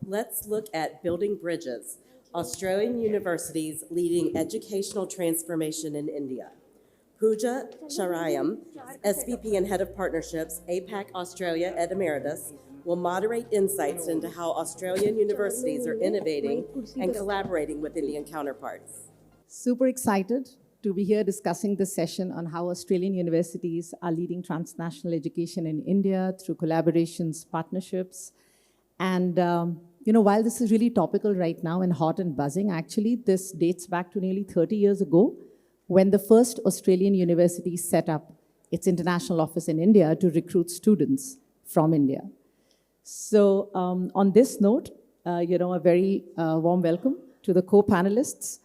let's look at building bridges, Australian universities leading educational transformation in India. Pooja Jayaram, SVP and Head of Partnerships, APAC Australia Ed Emeritus, will moderate insights into how Australian universities are innovating and collaborating with Indian counterparts. Super excited to be here discussing this session on how Australian universities are leading transnational education in India through collaborations, partnerships. And, while this is really topical right now and hot and buzzing, actually, this dates back to nearly 30 years ago when the first Australian university set up its international office in India to recruit students from India. So on this note, a very warm welcome to the co-panelists.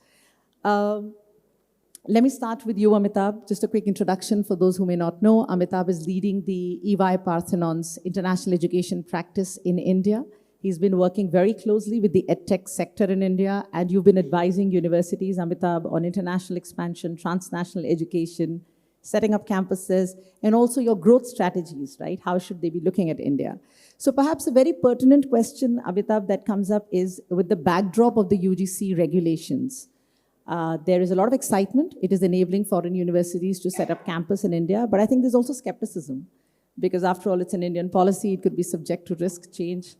Let me start with you, Amitabh. Just a quick introduction for those who may not know. Amitabh is leading the EY Parthenon's international education practice in India. He's been working very closely with the EdTech sector in India, and you've been advising universities, Amitabh, on international expansion, transnational education, setting up campuses, and also your growth strategies, right? How should they be looking at India? So perhaps a very pertinent question, Amitabh, that comes up is with the backdrop of the UGC regulations. There is a lot of excitement. It is enabling foreign universities to set up campus in India, but I think there's also skepticism because after all, it's an Indian policy. It could be subject to risk change.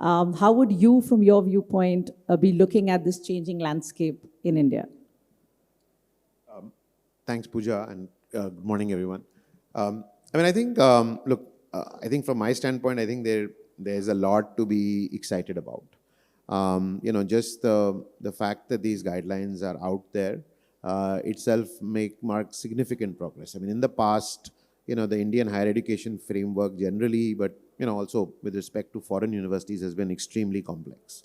How would you, from your viewpoint, be looking at this changing landscape in India? Thanks, Pooja, and good morning, everyone. I think, I think from my standpoint, I think there's a lot to be excited about. Just the fact that these guidelines are out there itself marks significant progress. I mean, in the past, the Indian higher education framework generally, but also with respect to foreign universities has been extremely complex.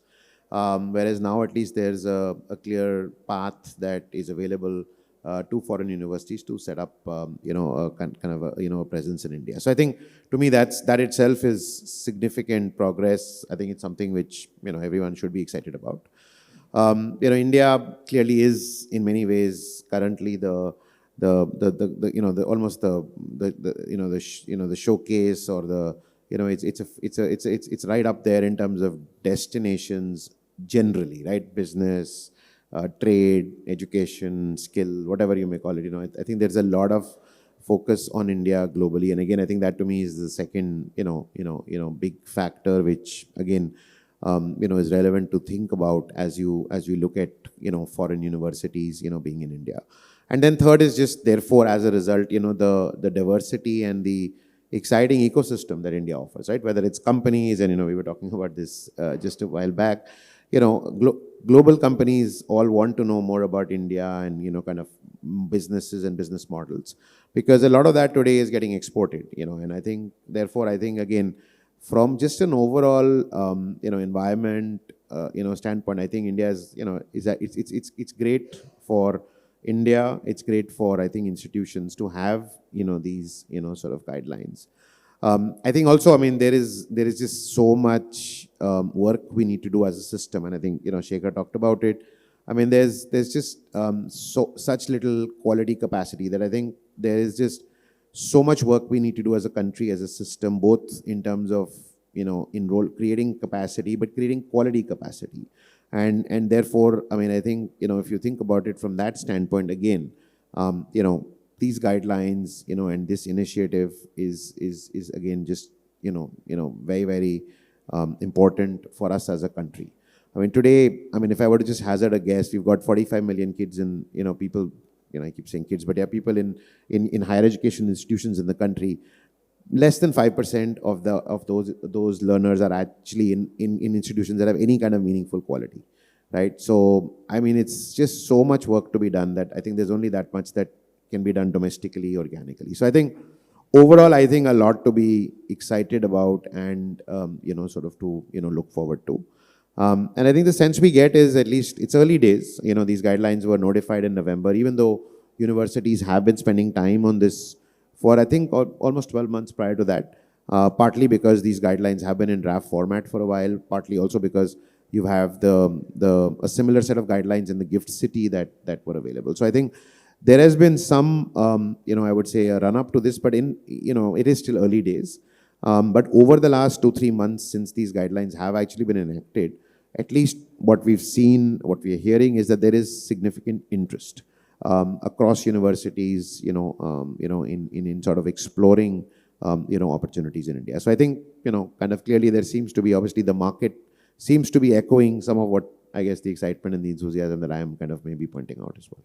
Whereas now at least there's a clear path that is available to foreign universities to set up, a presence in India. So I think to me that itself is significant progress. I think it's something which everyone should be excited about. India clearly is in many ways currently the showcase or the it's right up there in terms of destinations generally, right? Business, trade, education, skill, whatever you may call it. I think there's a lot of focus on India globally, and again, I think that to me is the second, big factor, which again, is relevant to think about as you look at, foreign universities, being in India. And then third is just therefore, as a result, the diversity and the exciting ecosystem that India offers, right? Whether it's companies, and we were talking about this just a while back. Global companies all want to know more about India and kind of businesses and business models, because a lot of that today is getting exported. And I think therefore again from just an overall environment standpoint, I think India is it's great for India. It's great for, I think, institutions to have these sort of guidelines. I think also, there is just so much work we need to do as a system, and I think Shekhar talked about it. There's just such little quality capacity that I think there is just so much work we need to do as a country, as a system, both in terms of creating capacity, but creating quality capacity, and therefore, I think if you think about it from that standpoint, again, these guidelines, and this initiative is again just very, very important for us as a country. Today, if I were to just hazard a guess, we've got 45 million kids in people. I keep saying kids, but yeah, people in higher education institutions in the country. Less than 5% of those learners are actually in institutions that have any kind of meaningful quality, right? So it's just so much work to be done that I think there's only that much that can be done domestically, organically. So I think overall, I think a lot to be excited about and sort of to look forward to. And I think the sense we get is, at least it's early days. These guidelines were notified in November, even though universities have been spending time on this for, I think, almost 12 months prior to that. Partly because these guidelines have been in draft format for a while, partly also because you have a similar set of guidelines in the gift city that were available. So I think there has been some, I would say, a run up to this, but it is still early days. But over the last 2-3 months, since these guidelines have actually been enacted, at least what we've seen, what we are hearing is that there is significant interest across universities, in sort of exploring, opportunities in India. So I think, kind of clearly there seems to be, obviously the market seems to be echoing some of what, I guess, the excitement and the enthusiasm that I am kind of maybe pointing out as well.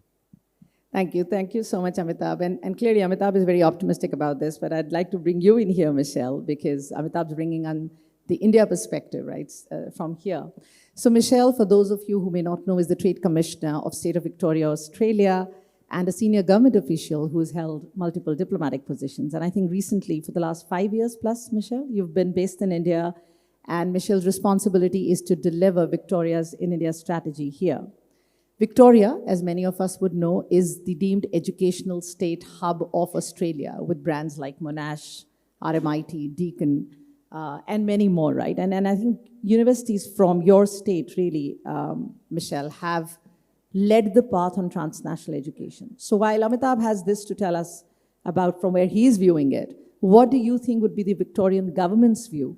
Thank you. Thank you so much, Amitabh. And clearly, Amitabh is very optimistic about this, but I'd like to bring you in here, Michelle, because Amitabh's bringing on the India perspective, right, from here. So Michelle, for those of you who may not know, is the Trade Commissioner of State of Victoria, Australia, and a senior government official who has held multiple diplomatic positions. And I think recently, for the last 5 years plus, Michelle, you've been based in India, and Michelle's responsibility is to deliver Victoria's in India strategy here. Victoria, as many of us would know, is the deemed educational state hub of Australia, with brands like Monash, RMIT, Deakin, and many more, right? And I think universities from your state, really, Michelle, have led the path on transnational education. So while Amitabh has this to tell us about from where he's viewing it, what do you think would be the Victorian government's view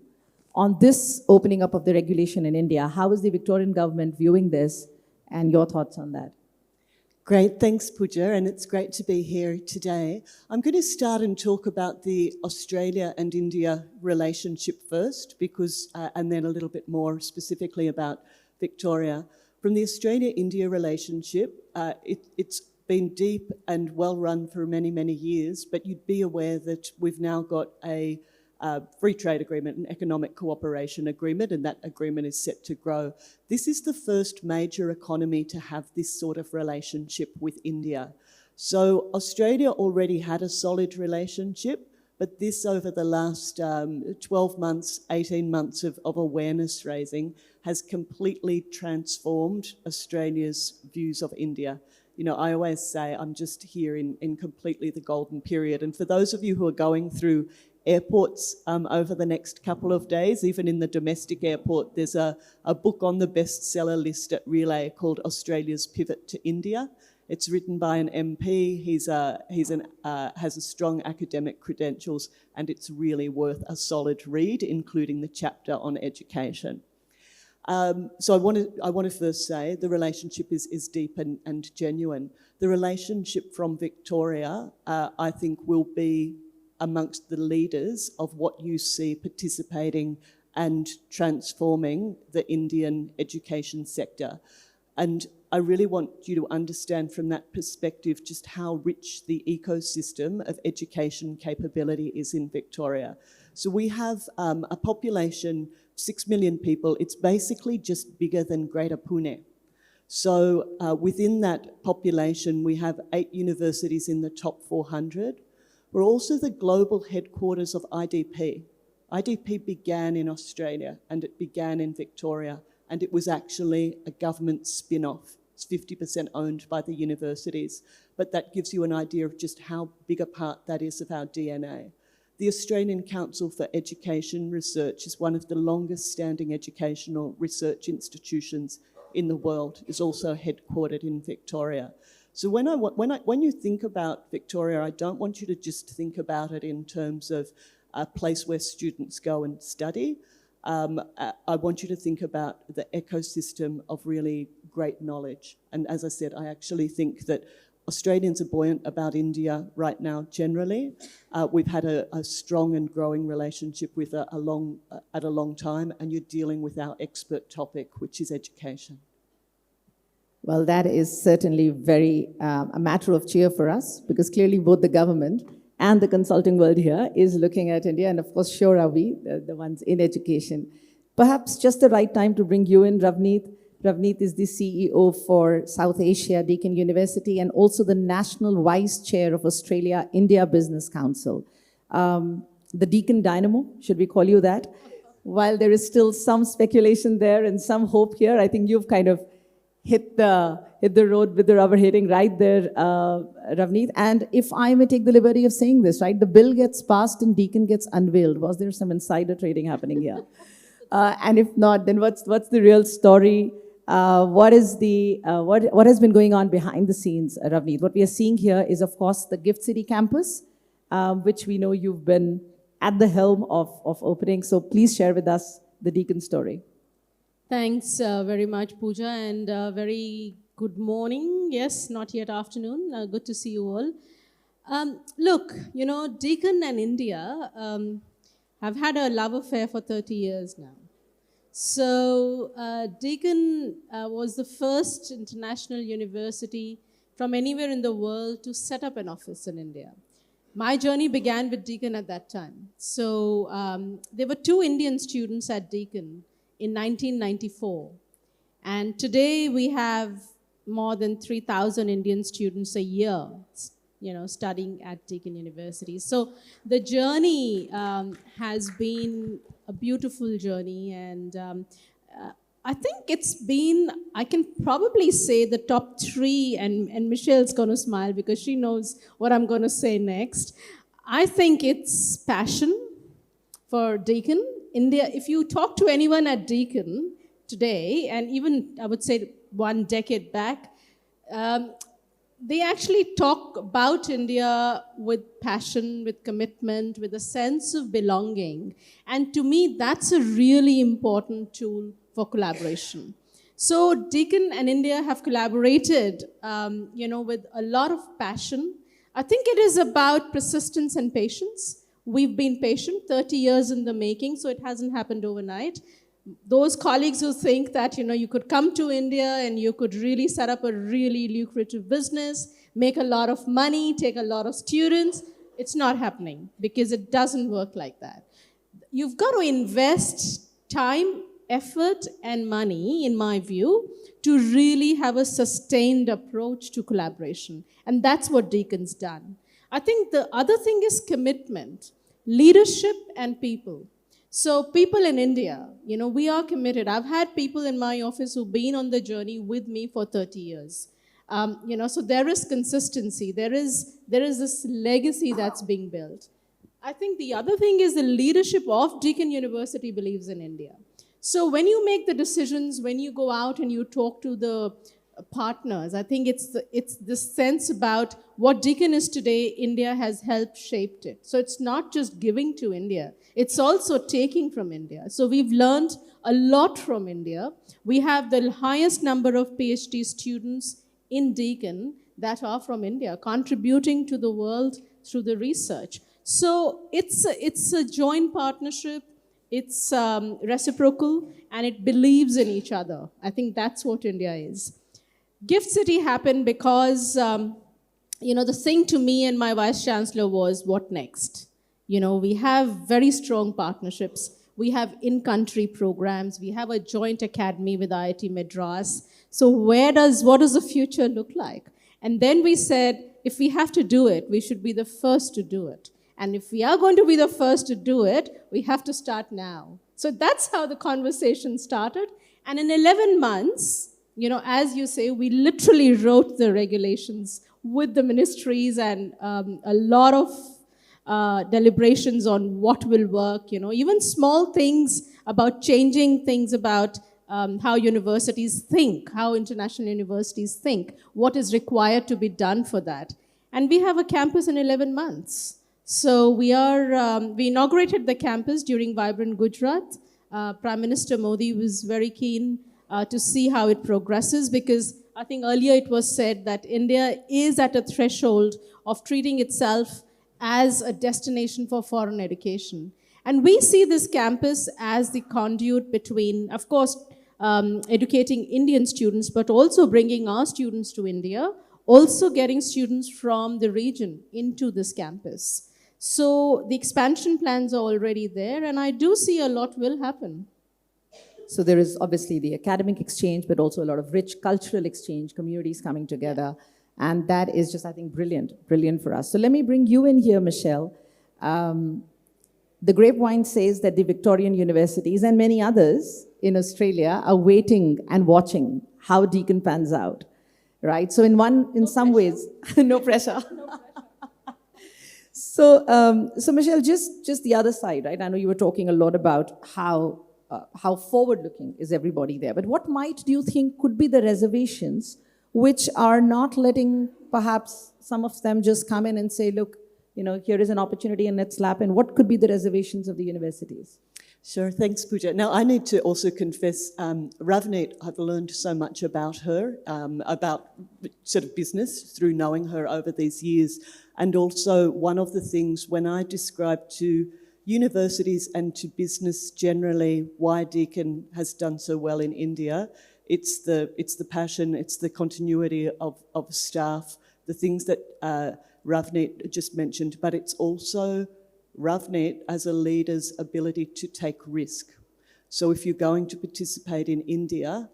on this opening up of the regulation in India? How is the Victorian government viewing this, and your thoughts on that? Great, thanks Pooja, and it's great to be here today. I'm going to start and talk about the Australia and India relationship first, because, and then a little bit more specifically about Victoria. From the Australia-India relationship, it's been deep and well run for many, many years, but you'd be aware that we've now got a free trade agreement, an economic cooperation agreement, and that agreement is set to grow. This is the first major economy to have this sort of relationship with India. So Australia already had a solid relationship, but this over the last 12 months, 18 months of awareness raising has completely transformed Australia's views of India. You know, I always say I'm just here in completely the golden period. And for those of you who are going through airports over the next couple of days, even in the domestic airport, there's a book on the bestseller list at Relay called Australia's Pivot to India. It's written by an MP. He has a strong academic credentials, and it's really worth a solid read, including the chapter on education. So I want to first say the relationship is deep and genuine. The relationship from Victoria, I think, will be amongst the leaders of what you see participating and transforming the Indian education sector. And I really want you to understand from that perspective just how rich the ecosystem of education capability is in Victoria. So we have a population, 6 million people. It's basically just bigger than Greater Pune. So within that population, we have 8 universities in the top 400. We're also the global headquarters of IDP. IDP began in Australia, and it began in Victoria, and it was actually a government spin-off. It's 50% owned by the universities, but that gives you an idea of just how big a part that is of our DNA. The Australian Council for Education Research is one of the longest standing educational research institutions in the world. It's also headquartered in Victoria. So when you think about Victoria, I don't want you to just think about it in terms of a place where students go and study. I want you to think about the ecosystem of really great knowledge. And as I said, I actually think that Australians are buoyant about India right now generally. We've had a strong and growing relationship with at a long time, and you're dealing with our expert topic, which is education. Well, that is certainly very a matter of cheer for us, because clearly both the government and the consulting world here is looking at India, and of course, sure are we, the ones in education. Perhaps just the right time to bring you in, Ravneet. Ravneet is the CEO for South Asia, Deakin University, and also the National Vice Chair of Australia-India Business Council. The Deakin Dynamo, should we call you that? While there is still some speculation there and some hope here, I think you've kind of hit the road with the rubber hitting right there, Ravneet. And if I may take the liberty of saying this, right, the bill gets passed and Deakin gets unveiled. Was there some insider trading happening here? And if not, then what's the real story? What has been going on behind the scenes, Ravneet? What we are seeing here is, of course, the Gift City campus, which we know you've been at the helm of opening. So please share with us the Deakin story. Thanks very much, Pooja, and very good morning. Yes, not yet afternoon. Good to see you all. Look, Deakin and India have had a love affair for 30 years now. So Deakin was the first international university from anywhere in the world to set up an office in India. My journey began with Deakin at that time. So there were 2 Indian students at Deakin in 1994. And today we have more than 3,000 Indian students a year, studying at Deakin University. So the journey has been a beautiful journey, and I think it's been, I can probably say the top 3, and Michelle's going to smile because she knows what I'm going to say next. I think it's passion for Deakin. India, if you talk to anyone at Deakin today, and even I would say 1 decade back, they actually talk about India with passion, with commitment, with a sense of belonging. And to me, that's a really important tool for collaboration. So Deakin and India have collaborated, with a lot of passion. I think it is about persistence and patience. We've been patient, 30 years in the making, so it hasn't happened overnight. Those colleagues who think that, you could come to India and you could really set up a really lucrative business, make a lot of money, take a lot of students, it's not happening because it doesn't work like that. You've got to invest time, effort, and money, in my view, to really have a sustained approach to collaboration. And that's what Deakin's done. I think the other thing is commitment, leadership, and people. So people in India, we are committed. I've had people in my office who've been on the journey with me for 30 years. So there is consistency. There is this legacy that's being built. I think the other thing is the leadership of Deakin University believes in India. So when you make the decisions, when you go out and you talk to the partners, I think it's this sense about what Deakin is today, India has helped shaped it. So it's not just giving to India, it's also taking from India. So we've learned a lot from India. We have the highest number of PhD students in Deakin that are from India, contributing to the world through the research. So it's a joint partnership, it's reciprocal, and it believes in each other. I think that's what India is. Gift City happened because, the thing to me and my Vice Chancellor was, what next? We have very strong partnerships. We have in-country programs. We have a joint academy with IIT Madras. So what does the future look like? And then we said, if we have to do it, we should be the first to do it. And if we are going to be the first to do it, we have to start now. So that's how the conversation started. And in 11 months, as you say, we literally wrote the regulations with the ministries and a lot of deliberations on what will work, even small things about changing things about how universities think, how international universities think, what is required to be done for that. And we have a campus in 11 months. So we inaugurated the campus during Vibrant Gujarat. Prime Minister Modi was very keen to see how it progresses, because I think earlier it was said that India is at a threshold of treating itself as a destination for foreign education. And we see this campus as the conduit between, of course, educating Indian students, but also bringing our students to India, also getting students from the region into this campus. So the expansion plans are already there, and I do see a lot will happen. So there is obviously the academic exchange, but also a lot of rich cultural exchange, communities coming together. And that is just, I think, brilliant for us. So let me bring you in here, Michelle. The grapevine says that the Victorian universities and many others in Australia are waiting and watching how Deakin pans out, right? So in some ways, no pressure. So Michelle, just the other side, right? I know you were talking a lot about how forward-looking is everybody there, but what do you think could be the reservations which are not letting perhaps some of them just come in and say, look, here is an opportunity in its lap, and what could be the reservations of the universities? Sure, thanks, Pooja. Now, I need to also confess, Ravneet, I've learned so much about her, about sort of business through knowing her over these years. And also, one of the things when I describe to universities and to business generally why Deakin has done so well in India, it's the passion, it's the continuity of staff, the things that Ravneet just mentioned, but it's also Ravneet as a leader's ability to take risk. So if you're going to participate in India,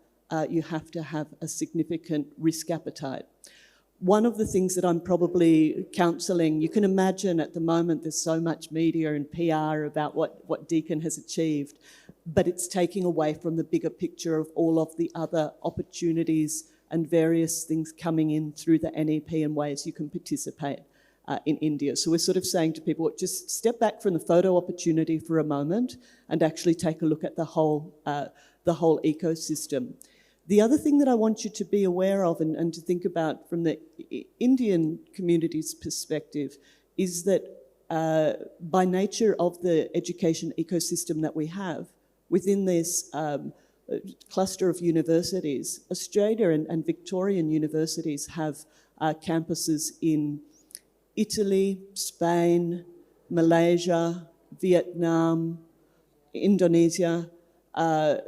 you have to have a significant risk appetite. One of the things that I'm probably counselling, you can imagine at the moment there's so much media and PR about what Deakin has achieved, but it's taking away from the bigger picture of all of the other opportunities and various things coming in through the NEP and ways you can participate in India. So we're sort of saying to people, just step back from the photo opportunity for a moment and actually take a look at the whole ecosystem. The other thing that I want you to be aware of and to think about from the Indian community's perspective is that by nature of the education ecosystem that we have, within this cluster of universities, Australia and Victorian universities have campuses in Italy, Spain, Malaysia, Vietnam, Indonesia.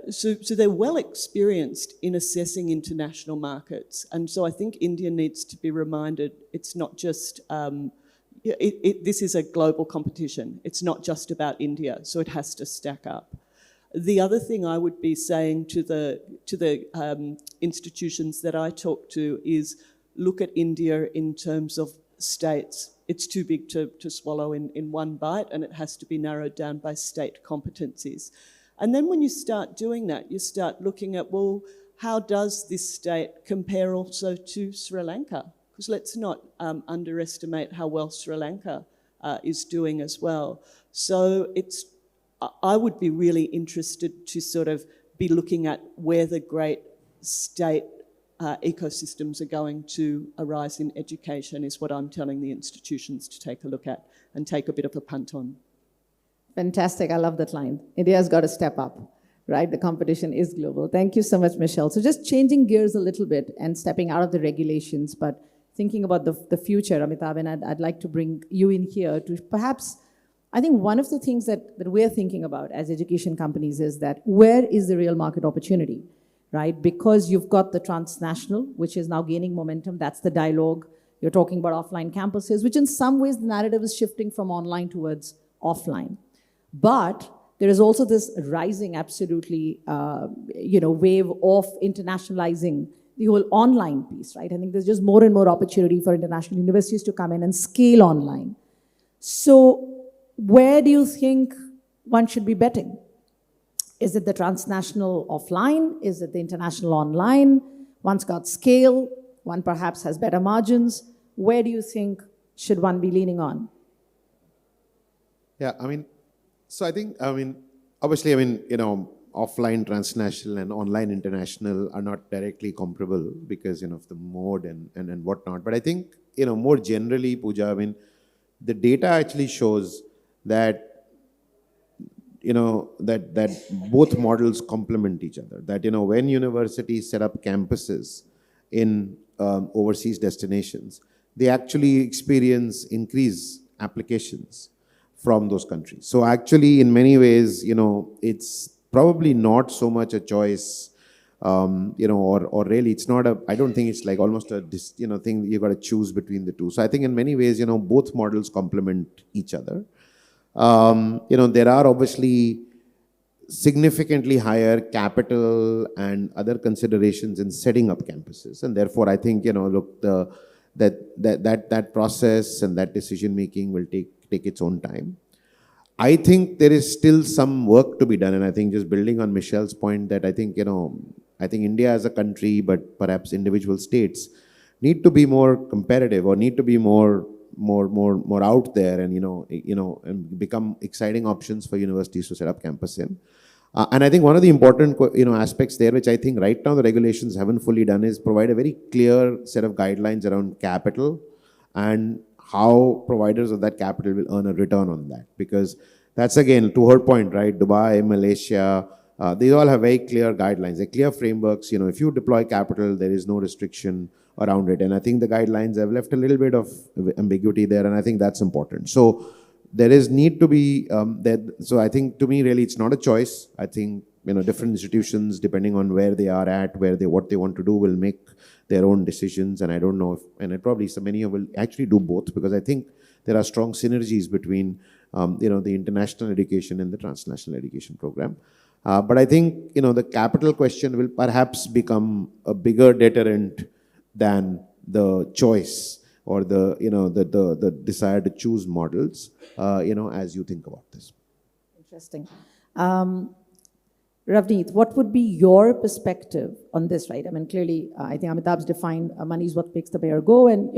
So they're well experienced in assessing international markets. And so I think India needs to be reminded it's not just, this is a global competition. It's not just about India, so it has to stack up. The other thing I would be saying to the institutions that I talk to is look at India in terms of states. It's too big to swallow in one bite, and it has to be narrowed down by state competencies. And then when you start doing that, you start looking at, well, how does this state compare also to Sri Lanka? Because let's not underestimate how well Sri Lanka is doing as well. So I would be really interested to sort of be looking at where the great state ecosystems are going to arise in education is what I'm telling the institutions to take a look at and take a bit of a punt on. Fantastic. I love that line. India's got to step up, right? The competition is global. Thank you so much, Michelle. So just changing gears a little bit and stepping out of the regulations, but thinking about the future, Amitabh, and I'd like to bring you in here to perhaps, I think one of the things that we're thinking about as education companies is that where is the real market opportunity, right? Because you've got the Transnational, which is now gaining momentum. That's the dialogue. You're talking about offline campuses, which in some ways the narrative is shifting from online towards offline. But there is also this rising, absolutely, wave of internationalizing the whole online piece, right? I think there's just more and more opportunity for international universities to come in and scale online. So where do you think one should be betting? Is it the transnational offline? Is it the international online? One's got scale, one perhaps has better margins. Where do you think should one be leaning on? Yeah, so I think, obviously, offline transnational and online international are not directly comparable because, of the mode and whatnot. But I think, more generally, Pooja, the data actually shows that, that both models complement each other. That, when universities set up campuses in overseas destinations, they actually experience increased applications from those countries. So actually, in many ways, it's probably not so much a choice, or really it's not I don't think it's like almost a, thing you got to choose between the two. So I think in many ways, both models complement each other. There are obviously significantly higher capital and other considerations in setting up campuses. And therefore, I think, look, that process and that decision making will take its own time. I think there is still some work to be done, and I think just building on Michelle's point that I think India as a country, but perhaps individual states need to be more competitive or need to be more out there and and become exciting options for universities to set up campus in. And I think one of the important aspects there, which I think right now the regulations haven't fully done, is provide a very clear set of guidelines around capital and how providers of that capital will earn a return on that. Because that's, again, to her point, right? Dubai, Malaysia, they all have very clear guidelines, they're clear frameworks. If you deploy capital, there is no restriction around it. And I think the guidelines have left a little bit of ambiguity there, and I think that's important. So there is need to be, so I think, to me, really, it's not a choice. I think, different institutions, depending on where they are at, what they want to do, will make their own decisions. And I don't know if, and it probably so many will actually do both, because I think there are strong synergies between, the international education and the transnational education program. But I think, the capital question will perhaps become a bigger deterrent than the choice or the desire to choose models, as you think about this. Interesting. Ravneet, what would be your perspective on this, right? I mean, clearly, I think Amitabh's defined money is what makes the bear go, and,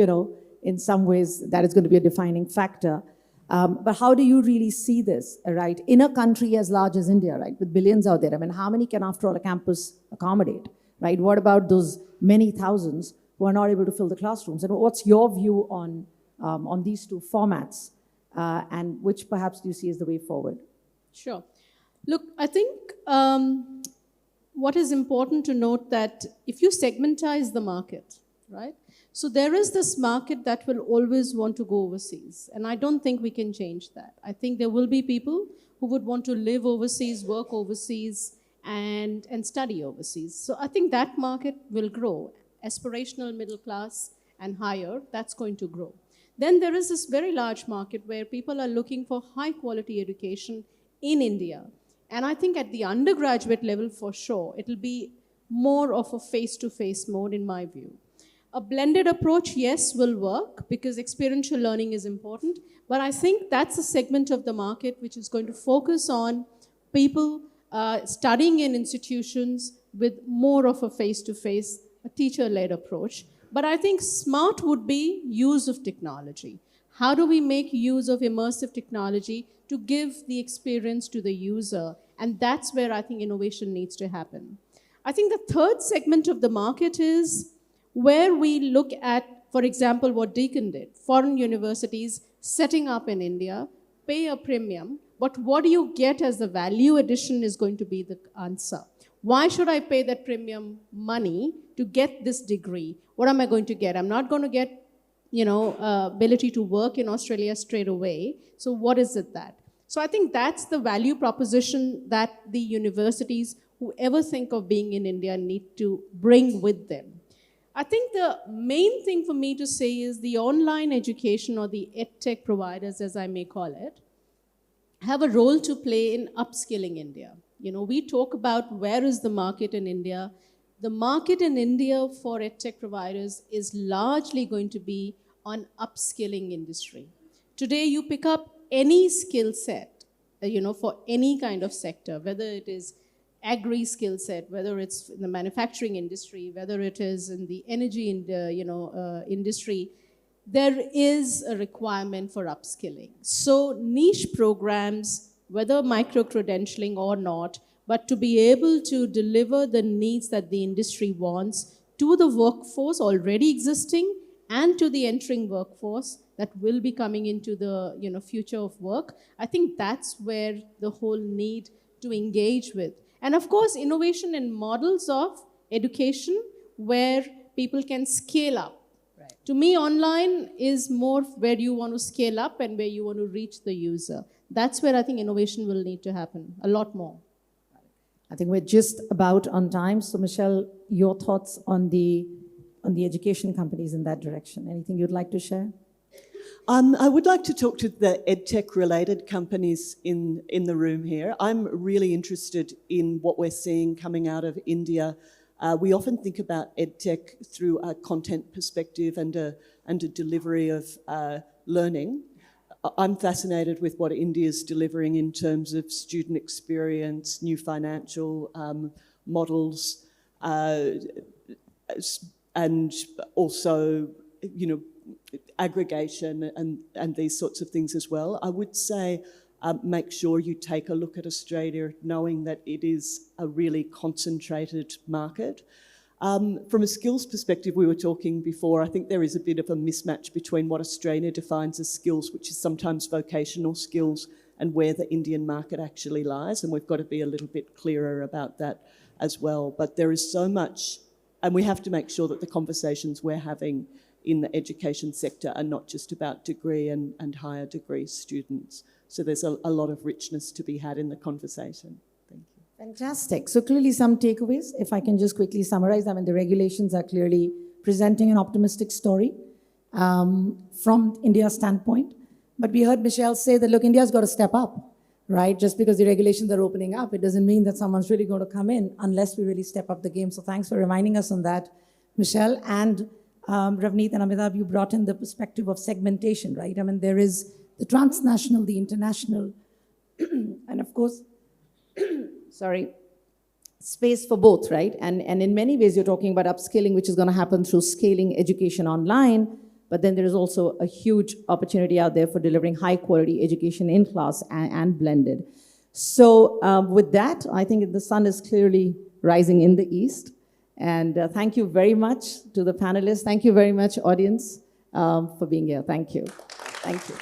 in some ways, that is going to be a defining factor. But how do you really see this, right? In a country as large as India, right, with billions out there, I mean, how many can, after all, a campus accommodate, right? What about those many thousands who are not able to fill the classrooms? And what's your view on these two formats, and which perhaps do you see as the way forward? Sure. Look, I think what is important to note that if you segmentize the market, right? So there is this market that will always want to go overseas, and I don't think we can change that. I think there will be people who would want to live overseas, work overseas, and study overseas. So I think that market will grow. Aspirational middle class and higher, that's going to grow. Then there is this very large market where people are looking for high quality education in India. And I think at the undergraduate level, for sure, it'll be more of a face-to-face mode, in my view. A blended approach, yes, will work, because experiential learning is important. But I think that's a segment of the market which is going to focus on people studying in institutions with more of a face-to-face, a teacher-led approach. But I think smart would be use of technology. How do we make use of immersive technology to give the experience to the user? And that's where I think innovation needs to happen. I think the third segment of the market is where we look at, for example, what Deakin did. Foreign universities setting up in India, pay a premium, but what do you get as the value addition is going to be the answer. Why should I pay that premium money to get this degree? What am I going to get? I'm not going to get, ability to work in Australia straight away. So what is it that? So I think that's the value proposition that the universities, who ever think of being in India, need to bring with them. I think the main thing for me to say is the online education, or the edtech providers, as I may call it, have a role to play in upskilling India. We talk about where is the market in India. The market in India for edtech providers is largely going to be on upskilling industry. Today, you pick up any skill set, for any kind of sector, whether it is agri skill set, whether it's in the manufacturing industry, whether it is in the energy industry, there is a requirement for upskilling. So niche programs, whether micro-credentialing or not, but to be able to deliver the needs that the industry wants to the workforce already existing and to the entering workforce that will be coming into the future of work, I think that's where the whole need to engage with. And of course, innovation in models of education where people can scale up. Right. To me, online is more where you want to scale up and where you want to reach the user. That's where I think innovation will need to happen a lot more. I think we're just about on time. So Michelle, your thoughts on the education companies in that direction. Anything you'd like to share? I would like to talk to the EdTech-related companies in the room here. I'm really interested in what we're seeing coming out of India. We often think about EdTech through a content perspective and a delivery of learning. I'm fascinated with what India's delivering in terms of student experience, new financial models, and also, aggregation and these sorts of things as well. I would say make sure you take a look at Australia, knowing that it is a really concentrated market. From a skills perspective, we were talking before, I think there is a bit of a mismatch between what Australia defines as skills, which is sometimes vocational skills, and where the Indian market actually lies. And we've got to be a little bit clearer about that as well. But there is so much, and we have to make sure that the conversations we're having in the education sector are not just about degree and higher degree students. So there's a lot of richness to be had in the conversation. Thank you. Fantastic. So clearly some takeaways, if I can just quickly summarize. I mean, the regulations are clearly presenting an optimistic story from India's standpoint. But we heard Michelle say that, look, India's got to step up, right? Just because the regulations are opening up, it doesn't mean that someone's really going to come in unless we really step up the game. So thanks for reminding us on that, Michelle. And Ravneet and Amitabh, you brought in the perspective of segmentation, right? I mean, there is the transnational, the international, and of course, space for both, right? And in many ways, you're talking about upskilling, which is going to happen through scaling education online. But then there is also a huge opportunity out there for delivering high quality education in class and blended. So with that, I think the sun is clearly rising in the east. And thank you very much to the panelists. Thank you very much, audience, for being here. Thank you. Thank you.